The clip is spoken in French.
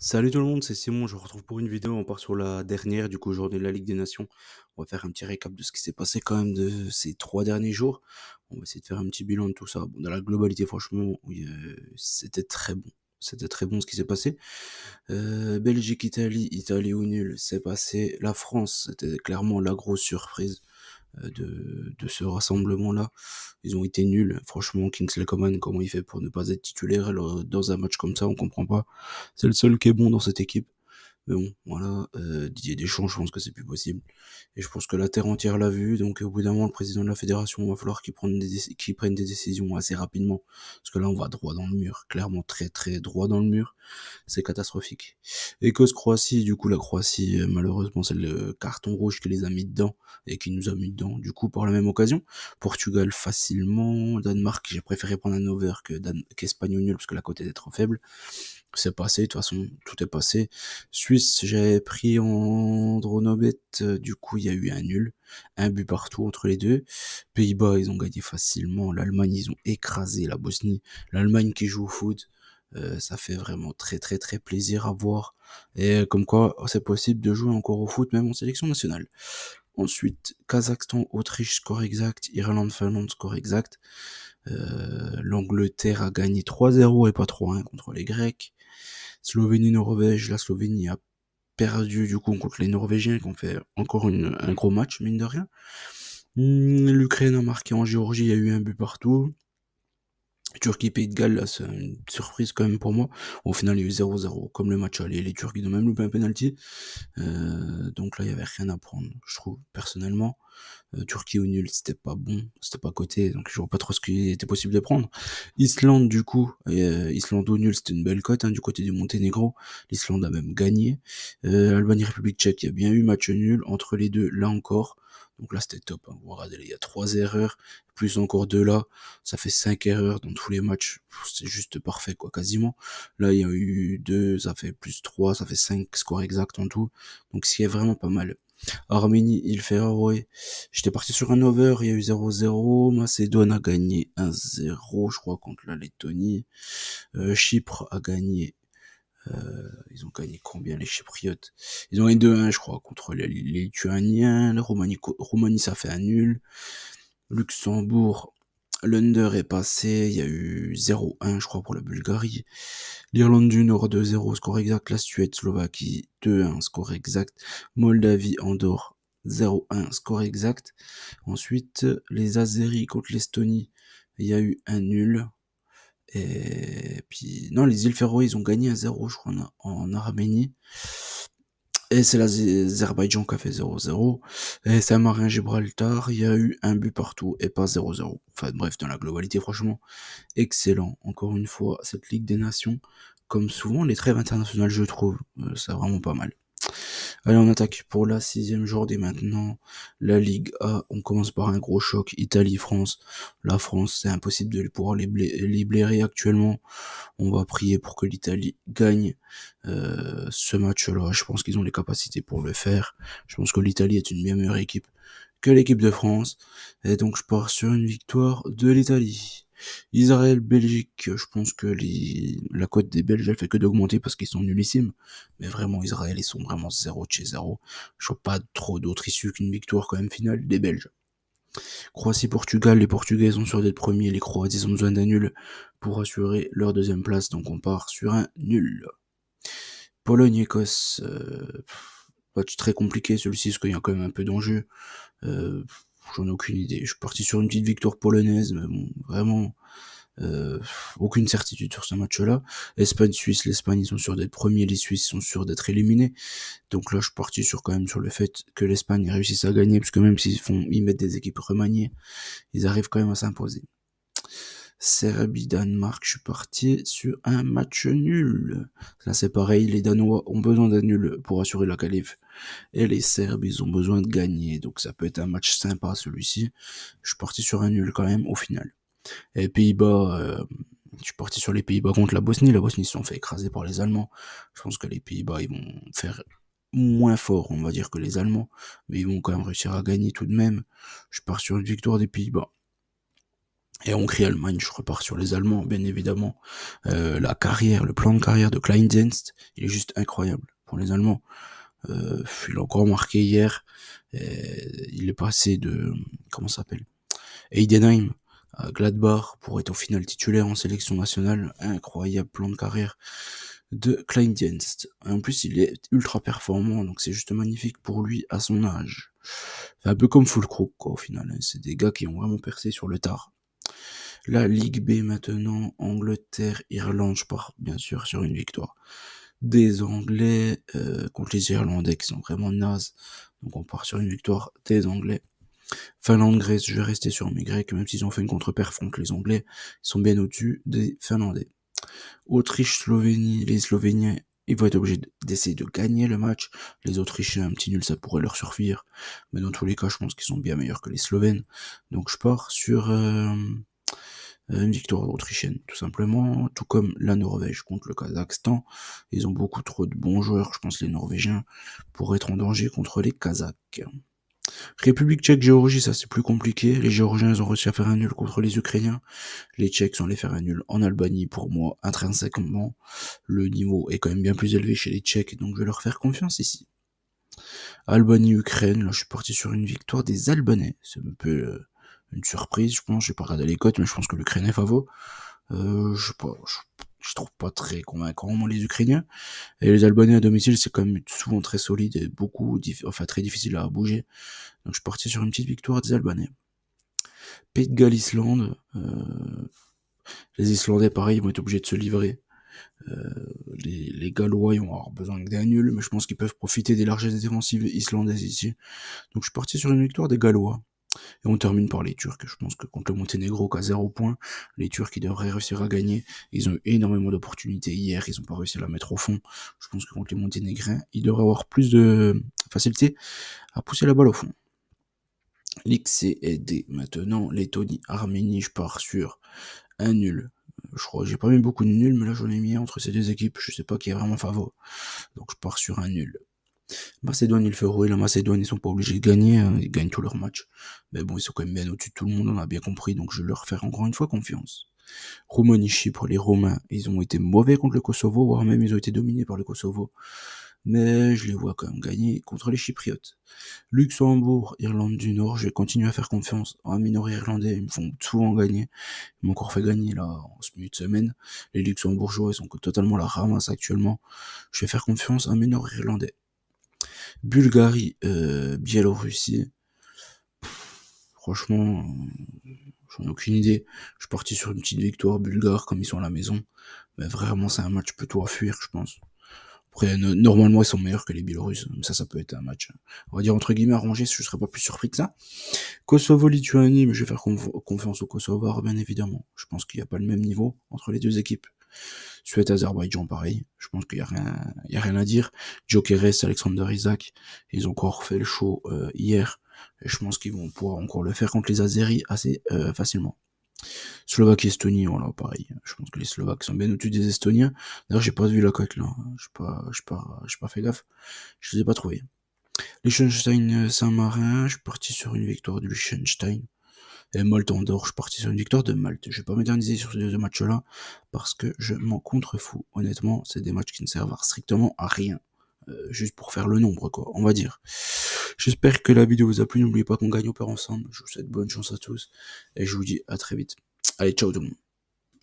Salut tout le monde, c'est Simon, je vous retrouve pour une vidéo, on part sur la dernière journée de la Ligue des Nations. On va faire un petit récap de ce qui s'est passé quand même de ces 3 derniers jours. On va essayer de faire un petit bilan de tout ça. Bon, dans la globalité, franchement, oui, c'était très bon. C'était très bon ce qui s'est passé. Belgique-Italie, Italie au nul, c'est passé. La France, c'était clairement la grosse surprise de ce rassemblement-là. Ils ont été nuls. Franchement, Kingsley Coman, comment il fait pour ne pas être titulaire dans un match comme ça, on comprend pas. C'est le seul qui est bon dans cette équipe. Mais bon, voilà, Didier Deschamps, je pense que c'est plus possible. Et je pense que la terre entière l'a vu, donc au bout d'un moment, le président de la fédération, il va falloir qu'il prenne des décisions assez rapidement. Parce que là, on va droit dans le mur, clairement très très droit dans le mur. C'est catastrophique. Écosse-Croatie, du coup, la Croatie, malheureusement, c'est le carton rouge qui les a mis dedans, et qui nous a mis dedans, du coup, par la même occasion. Portugal, facilement. Danemark, j'ai préféré prendre un over qu'Espagne au nul, parce que la cote était trop faible. C'est passé, de toute façon, tout est passé. Suisse, j'avais pris en Dronobet, du coup, il y a eu un nul. Un but partout entre les deux. Pays-Bas, ils ont gagné facilement. L'Allemagne, ils ont écrasé la Bosnie. L'Allemagne qui joue au foot, ça fait vraiment très très très plaisir à voir. Et comme quoi, c'est possible de jouer encore au foot, même en sélection nationale. Ensuite, Kazakhstan, Autriche, score exact. Irlande, Finlande, score exact. L'Angleterre a gagné 3-0 et pas 3-1 contre les Grecs. Slovénie-Norvège, la Slovénie a perdu du coup contre les Norvégiens qui ont fait encore un gros match, mine de rien. L'Ukraine a marqué en Géorgie, il y a eu un but partout. Turquie, Pays de Galles, là, c'est une surprise quand même pour moi. Au final, il y a eu 0-0, comme le match aller. Les Turcs, ils ont même loupé un penalty. Donc là, il y avait rien à prendre, je trouve, personnellement. Turquie au nul, c'était pas bon, c'était pas coté, donc je vois pas trop ce qui était possible de prendre. Islande, du coup, Islande au nul, c'était une belle cote, hein, du côté du Monténégro. L'Islande a même gagné. Albanie, République tchèque, il y a bien eu match nul entre les deux, là encore. Donc là, c'était top, hein. Vous regardez, il y a 3 erreurs, plus encore 2 là, ça fait 5 erreurs dans tous les matchs. C'est juste parfait, quoi, quasiment. Là, il y a eu 2, ça fait plus 3, ça fait 5 scores exacts en tout. Donc, ce qui est vraiment pas mal. Arménie, île Féroé. J'étais parti sur un over, il y a eu 0-0. Macédoine a gagné 1-0, je crois, contre la Lettonie. Chypre a gagné. Ils ont gagné combien les Chypriotes? Ils ont gagné 2-1, je crois, contre les Lituaniens. La Roumanie, ça fait un nul. Luxembourg, l'under est passé. Il y a eu 0-1, je crois, pour la Bulgarie. L'Irlande du Nord 2-0, score exact. La Suède, Slovaquie 2-1, score exact. Moldavie, Andorre 0-1, score exact. Ensuite, les Azeris contre l'Estonie, il y a eu un nul. Et puis, non, les îles Féroé, ils ont gagné 1-0, je crois, en Arménie. Et c'est l'Azerbaïdjan qui a fait 0-0. Et Saint-Marin-Gibraltar, il y a eu un but partout et pas 0-0. Enfin bref, dans la globalité, franchement, excellent. Encore une fois, cette Ligue des Nations, comme souvent les trêves internationales, je trouve, c'est vraiment pas mal. Allez, on attaque pour la 6e journée maintenant. La Ligue A, on commence par un gros choc. Italie-France. La France, c'est impossible de pouvoir les blairer actuellement. On va prier pour que l'Italie gagne ce match-là. Je pense qu'ils ont les capacités pour le faire. Je pense que l'Italie est une bien meilleure équipe que l'équipe de France. Et donc je pars sur une victoire de l'Italie. Israël, Belgique, je pense que la cote des Belges, elle fait que d'augmenter parce qu'ils sont nullissimes. Mais vraiment, Israël, ils sont vraiment 0 de chez 0. Je vois pas trop d'autres issues qu'une victoire quand même finale des Belges. Croatie-Portugal, les Portugais sont sûrs d'être premiers, les Croates, ils ont besoin d'un nul pour assurer leur 2e place, donc on part sur un nul. Pologne-Écosse, match très compliqué celui-ci, parce qu'il y a quand même un peu d'enjeu. Euh, J'en ai aucune idée. Je suis parti sur une petite victoire polonaise, mais bon, vraiment, euh, aucune certitude sur ce match-là. Espagne-Suisse, l'Espagne, ils sont sûrs d'être premiers, les Suisses sont sûrs d'être éliminés. Donc là, je suis parti quand même sur le fait que l'Espagne réussisse à gagner, parce que même ils mettent des équipes remaniées, ils arrivent quand même à s'imposer. Serbie-Danemark, je suis parti sur un match nul. Là, c'est pareil, les Danois ont besoin d'un nul pour assurer la qualif. Et les Serbes, ils ont besoin de gagner. Donc ça peut être un match sympa, celui-ci. Je suis parti sur un nul quand même, au final. Et Pays-Bas, je suis parti sur les Pays-Bas contre la Bosnie. La Bosnie, ils se sont fait écraser par les Allemands. Je pense que les Pays-Bas, ils vont faire moins fort, on va dire, que les Allemands. Mais ils vont quand même réussir à gagner tout de même. Je pars sur une victoire des Pays-Bas. Et Hongrie-Allemagne, je repars sur les Allemands, bien évidemment. Le plan de carrière de Kleindienst, il est juste incroyable pour les Allemands. Il a encore marqué hier. Il est passé de, comment ça s'appelle, Heidenheim à Gladbach pour être au final titulaire en sélection nationale. Incroyable plan de carrière de Kleindienst. En plus, il est ultra performant, donc c'est juste magnifique pour lui à son âge. C'est un peu comme Füllkrug, quoi, au final. C'est des gars qui ont vraiment percé sur le tard. La Ligue B maintenant, Angleterre, Irlande, je pars bien sûr sur une victoire des Anglais contre les Irlandais qui sont vraiment nazes. Donc on part sur une victoire des Anglais. Finlande-Grèce, je vais rester sur mes Grecs, même s'ils ont fait une contre-perf contre les Anglais, ils sont bien au-dessus des Finlandais. Autriche-Slovénie, les Slovéniens, ils vont être obligés d'essayer de gagner le match. Les Autrichiens, un petit nul, ça pourrait leur suffire. Mais dans tous les cas, je pense qu'ils sont bien meilleurs que les Slovènes. Donc je pars sur une victoire autrichienne, tout simplement, tout comme la Norvège contre le Kazakhstan. Ils ont beaucoup trop de bons joueurs, je pense, les Norvégiens, pour être en danger contre les Kazakhs. République tchèque, Géorgie, ça c'est plus compliqué. Les Géorgiens, ils ont réussi à faire un nul contre les Ukrainiens. Les Tchèques sont allés faire un nul en Albanie. Pour moi, intrinsèquement, le niveau est quand même bien plus élevé chez les Tchèques, donc je vais leur faire confiance ici. Albanie-Ukraine, là je suis parti sur une victoire des Albanais. C'est un peu une surprise, je pense. J'ai pas regardé les cotes, mais je pense que l'Ukraine est favori. Je sais pas, je trouve pas très convaincant, moi, les Ukrainiens. Et les Albanais à domicile, c'est quand même souvent très solide et très difficile à bouger. Donc je suis parti sur une petite victoire des Albanais. Pays de Galles, Islande. Les Islandais, pareil, ils vont être obligés de se livrer. Les Gallois, ils vont avoir besoin d'un nul, mais je pense qu'ils peuvent profiter des largesses défensives islandaises ici. Donc je suis parti sur une victoire des Gallois. Et on termine par les Turcs. Je pense que contre le Monténégro, qu'à 0 points, les Turcs, ils devraient réussir à gagner. Ils ont eu énormément d'opportunités hier. Ils n'ont pas réussi à la mettre au fond. Je pense que contre les Monténégrins, ils devraient avoir plus de facilité à pousser la balle au fond. L'XC et D. Maintenant, Lettonie, Arménie, je pars sur un nul. Je crois, j'ai pas mis beaucoup de nuls, mais là j'en ai mis entre ces deux équipes. Je sais pas qui est vraiment favori. Donc je pars sur un nul. Macédoine, il fait rouler la Macédoine, ils sont pas obligés de gagner, hein, ils gagnent tous leurs matchs. Mais bon, ils sont quand même bien au-dessus de tout le monde, on a bien compris, donc je vais leur faire encore une fois confiance. Roumanie, Chypre, les Romains, ils ont été mauvais contre le Kosovo, voire même ils ont été dominés par le Kosovo. Mais je les vois quand même gagner contre les Chypriotes. Luxembourg, Irlande du Nord, je vais continuer à faire confiance en mineur irlandais, ils me font souvent gagner. Ils m'ont encore fait gagner là en ce milieu de semaine. Les Luxembourgeois, ils sont totalement la ramasse actuellement. Je vais faire confiance en mineur irlandais. Bulgarie, Biélorussie. Franchement, j'en ai aucune idée. Je suis parti sur une petite victoire bulgare comme ils sont à la maison. Mais vraiment, c'est un match plutôt à fuir, je pense. Après, normalement, ils sont meilleurs que les Biélorusses. Ça peut être un match, on va dire, entre guillemets, arrangé, je serais pas plus surpris que ça. Kosovo-Lituanie, mais je vais faire confiance aux Kosovars, bien évidemment. Je pense qu'il n'y a pas le même niveau entre les deux équipes. Suède-Azerbaïdjan, pareil. Je pense qu'il y a rien à dire. Gyökeres, Alexander Isak, ils ont encore fait le show hier. Et je pense qu'ils vont pouvoir encore le faire contre les Azeris assez facilement. Slovaquie-Estonie, voilà, pareil. Je pense que les Slovaques sont bien au-dessus des Estoniens. D'ailleurs, j'ai pas vu la cote là. J'ai pas fait gaffe. Je les ai pas trouvés. Liechtenstein-Saint-Marin, je suis parti sur une victoire du Liechtenstein. Et Malte-Andorre, je suis parti sur une victoire de Malte. Je vais pas m'éterniser sur ces deux matchs-là, parce que je m'en contrefous. Honnêtement, c'est des matchs qui ne servent strictement à rien. Juste pour faire le nombre, quoi, on va dire. J'espère que la vidéo vous a plu. N'oubliez pas qu'on gagne au peur ensemble. Je vous souhaite bonne chance à tous. Et je vous dis à très vite. Allez, ciao tout le monde.